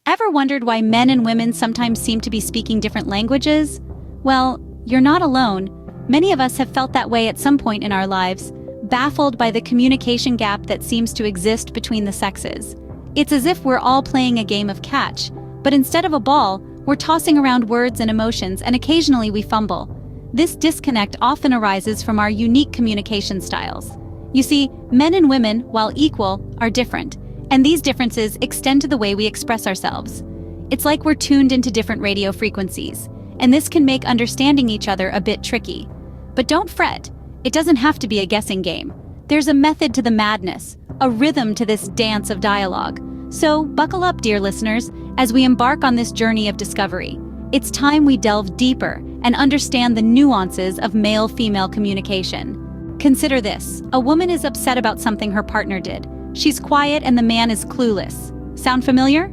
Ever wondered why men and women sometimes seem to be speaking different languages? Well, you're not alone. Many of us have felt that way at some point in our lives, baffled by the communication gap that seems to exist between the sexes. It's as if we're all playing a game of catch, but instead of a ball, we're tossing around words and emotions, and occasionally we fumble. This disconnect often arises from our unique communication styles. You see, men and women, while equal, are different, and these differences extend to the way we express ourselves. It's like we're tuned into different radio frequencies, and this can make understanding each other a bit tricky. But don't fret, it doesn't have to be a guessing game. There's a method to the madness, a rhythm to this dance of dialogue. So buckle up, dear listeners, as we embark on this journey of discovery. It's time we delve deeper and understand the nuances of male-female communication. Consider this: a woman is upset about something her partner did. She's quiet and the man is clueless. Sound familiar?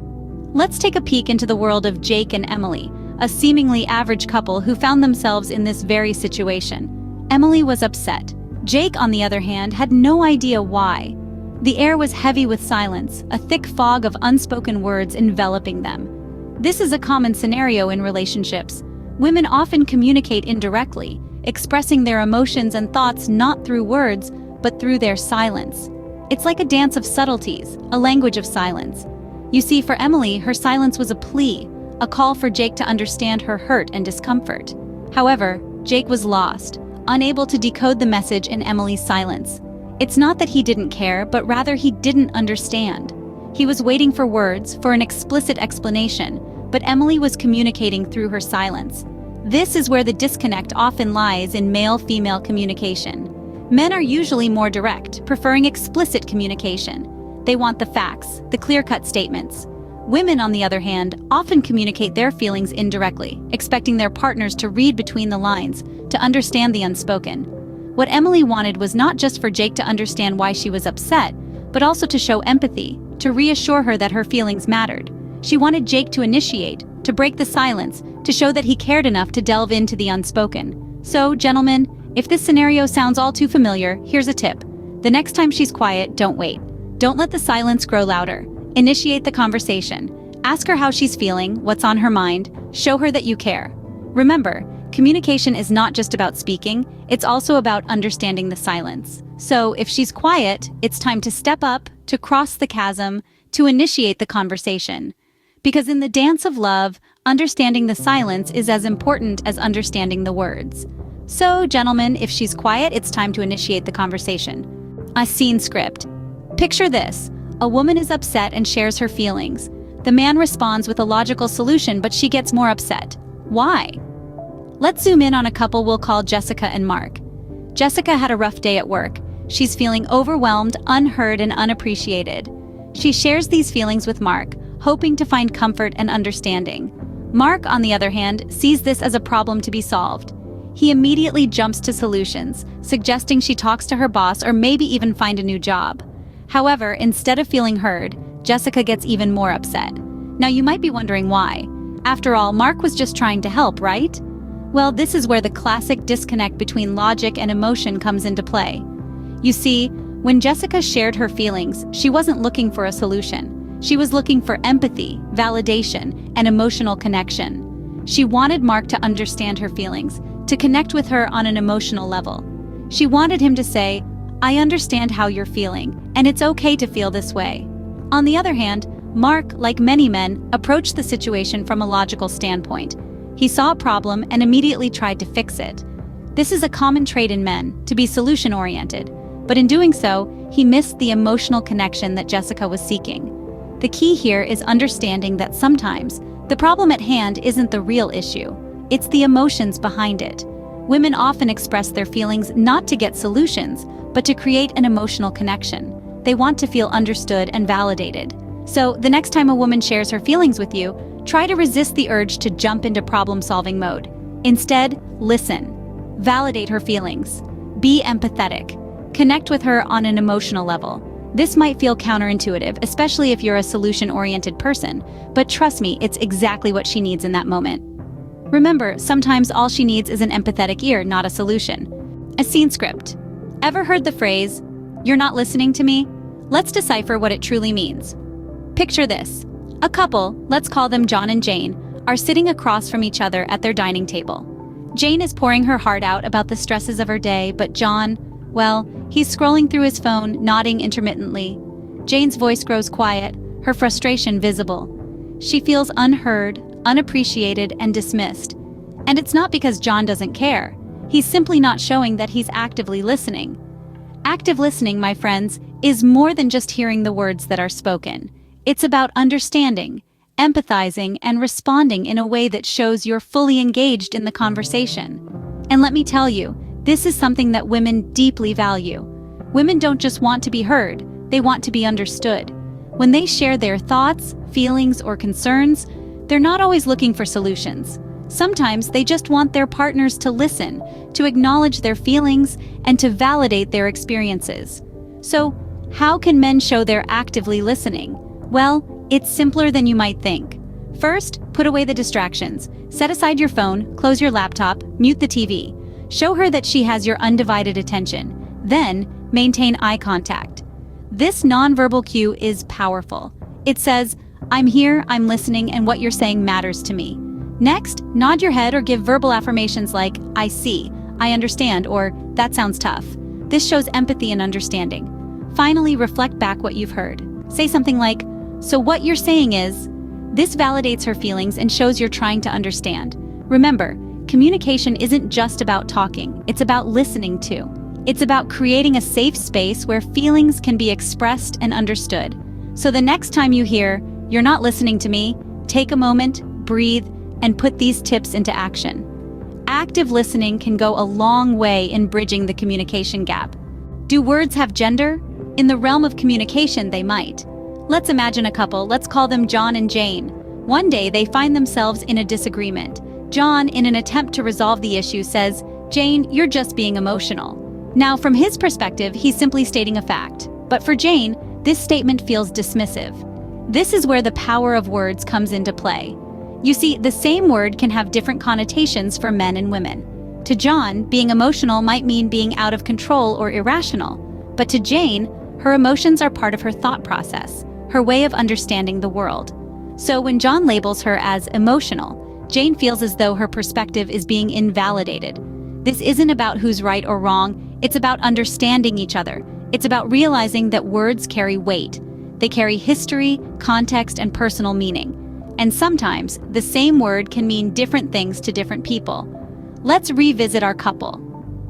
Let's take a peek into the world of Jake and Emily, a seemingly average couple who found themselves in this very situation. Emily was upset. Jake, on the other hand, had no idea why. The air was heavy with silence, a thick fog of unspoken words enveloping them. This is a common scenario in relationships. Women often communicate indirectly, expressing their emotions and thoughts not through words, but through their silence. It's like a dance of subtleties, a language of silence. You see, for Emily, her silence was a plea, a call for Jake to understand her hurt and discomfort. However, Jake was lost, unable to decode the message in Emily's silence. It's not that he didn't care, but rather he didn't understand. He was waiting for words, for an explicit explanation, but Emily was communicating through her silence. This is where the disconnect often lies in male-female communication. Men are usually more direct, preferring explicit communication. They want the facts, the clear-cut statements. Women, on the other hand, often communicate their feelings indirectly, expecting their partners to read between the lines, to understand the unspoken. What Emily wanted was not just for Jake to understand why she was upset, but also to show empathy, to reassure her that her feelings mattered. She wanted Jake to initiate, to break the silence, to show that he cared enough to delve into the unspoken. So, gentlemen, if this scenario sounds all too familiar, here's a tip. The next time she's quiet, don't wait. Don't let the silence grow louder. Initiate the conversation. Ask her how she's feeling, what's on her mind. Show her that you care. Remember, communication is not just about speaking, it's also about understanding the silence. So if she's quiet, it's time to step up, to cross the chasm, to initiate the conversation. Because in the dance of love, understanding the silence is as important as understanding the words. So, gentlemen, if she's quiet, it's time to initiate the conversation. A scene script. Picture this. A woman is upset and shares her feelings. The man responds with a logical solution, but she gets more upset. Why? Let's zoom in on a couple we'll call Jessica and Mark. Jessica had a rough day at work. She's feeling overwhelmed, unheard, and unappreciated. She shares these feelings with Mark, hoping to find comfort and understanding. Mark, on the other hand, sees this as a problem to be solved. He immediately jumps to solutions, suggesting she talks to her boss or maybe even find a new job. However, instead of feeling heard, Jessica gets even more upset. Now you might be wondering why. After all, Mark was just trying to help, right? Well, this is where the classic disconnect between logic and emotion comes into play. You see, when Jessica shared her feelings, she wasn't looking for a solution. She was looking for empathy, validation, and emotional connection. She wanted Mark to understand her feelings, to connect with her on an emotional level. She wanted him to say, "I understand how you're feeling, and it's okay to feel this way." On the other hand, Mark, like many men, approached the situation from a logical standpoint. He saw a problem and immediately tried to fix it. This is a common trait in men, to be solution-oriented, but in doing so, he missed the emotional connection that Jessica was seeking. The key here is understanding that sometimes the problem at hand isn't the real issue. It's the emotions behind it. Women often express their feelings not to get solutions, but to create an emotional connection. They want to feel understood and validated. So, the next time a woman shares her feelings with you, try to resist the urge to jump into problem-solving mode. Instead, listen. Validate her feelings. Be empathetic. Connect with her on an emotional level. This might feel counterintuitive, especially if you're a solution-oriented person, but trust me, it's exactly what she needs in that moment. Remember, sometimes all she needs is an empathetic ear, not a solution. A scene script. Ever heard the phrase, "You're not listening to me"? Let's decipher what it truly means. Picture this. A couple, let's call them John and Jane, are sitting across from each other at their dining table. Jane is pouring her heart out about the stresses of her day, but John, well, he's scrolling through his phone, nodding intermittently. Jane's voice grows quiet, her frustration visible. She feels unheard, unappreciated, and dismissed. And it's not because John doesn't care. He's simply not showing that he's actively listening. Active listening, my friends, is more than just hearing the words that are spoken. It's about understanding, empathizing, and responding in a way that shows you're fully engaged in the conversation. And let me tell you, this is something that women deeply value. Women don't just want to be heard, they want to be understood. When they share their thoughts, feelings, or concerns, they're not always looking for solutions. Sometimes they just want their partners to listen, to acknowledge their feelings, and to validate their experiences. So, how can men show they're actively listening? Well, it's simpler than you might think. First, put away the distractions. Set aside your phone, close your laptop, mute the TV. Show her that she has your undivided attention. Then, maintain eye contact. This nonverbal cue is powerful. It says, "I'm here, I'm listening, and what you're saying matters to me." Next, nod your head or give verbal affirmations like, "I see," "I understand," or "That sounds tough." This shows empathy and understanding. Finally, reflect back what you've heard. Say something like, "So what you're saying is..." This validates her feelings and shows you're trying to understand. Remember, communication isn't just about talking, it's about listening too. It's about creating a safe space where feelings can be expressed and understood. So the next time you hear, "You're not listening to me," take a moment, breathe, and put these tips into action. Active listening can go a long way in bridging the communication gap. Do words have gender? In the realm of communication, they might. Let's imagine a couple, let's call them John and Jane. One day, they find themselves in a disagreement. John, in an attempt to resolve the issue, says, "Jane, you're just being emotional." Now, from his perspective, he's simply stating a fact. But for Jane, this statement feels dismissive. This is where the power of words comes into play. You see, the same word can have different connotations for men and women. To John, being emotional might mean being out of control or irrational. But to Jane, her emotions are part of her thought process, her way of understanding the world. So when John labels her as emotional, Jane feels as though her perspective is being invalidated. This isn't about who's right or wrong, it's about understanding each other. It's about realizing that words carry weight. They carry history, context, and personal meaning. And sometimes, the same word can mean different things to different people. Let's revisit our couple.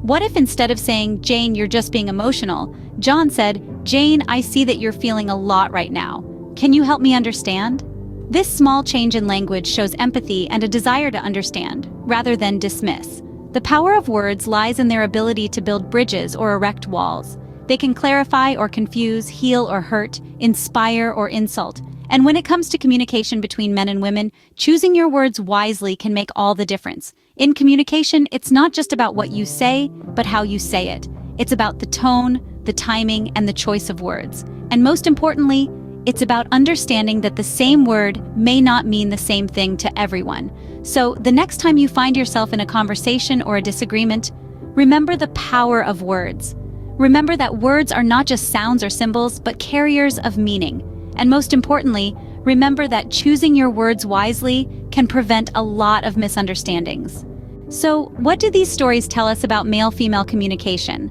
What if instead of saying, "Jane, you're just being emotional," John said, "Jane, I see that you're feeling a lot right now. Can you help me understand?" This small change in language shows empathy and a desire to understand, rather than dismiss. The power of words lies in their ability to build bridges or erect walls. They can clarify or confuse, heal or hurt, inspire or insult. And when it comes to communication between men and women, choosing your words wisely can make all the difference. In communication, it's not just about what you say, but how you say it. It's about the tone, the timing, and the choice of words. And most importantly, it's about understanding that the same word may not mean the same thing to everyone. So the next time you find yourself in a conversation or a disagreement, remember the power of words. Remember that words are not just sounds or symbols, but carriers of meaning. And most importantly, remember that choosing your words wisely can prevent a lot of misunderstandings. So, what do these stories tell us about male-female communication?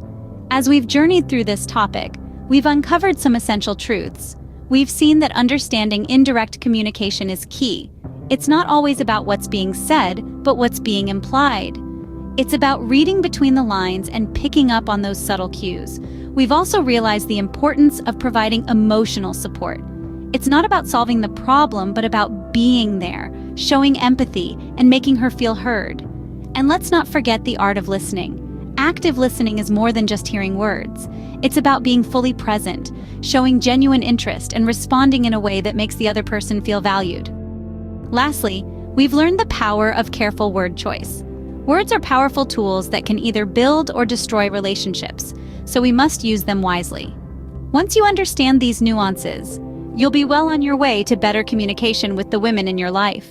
As we've journeyed through this topic, we've uncovered some essential truths. We've seen that understanding indirect communication is key. It's not always about what's being said, but what's being implied. It's about reading between the lines and picking up on those subtle cues. We've also realized the importance of providing emotional support. It's not about solving the problem, but about being there, showing empathy, and making her feel heard. And let's not forget the art of listening. Active listening is more than just hearing words. It's about being fully present, showing genuine interest, and responding in a way that makes the other person feel valued. Lastly, we've learned the power of careful word choice. Words are powerful tools that can either build or destroy relationships, so we must use them wisely. Once you understand these nuances, you'll be well on your way to better communication with the women in your life.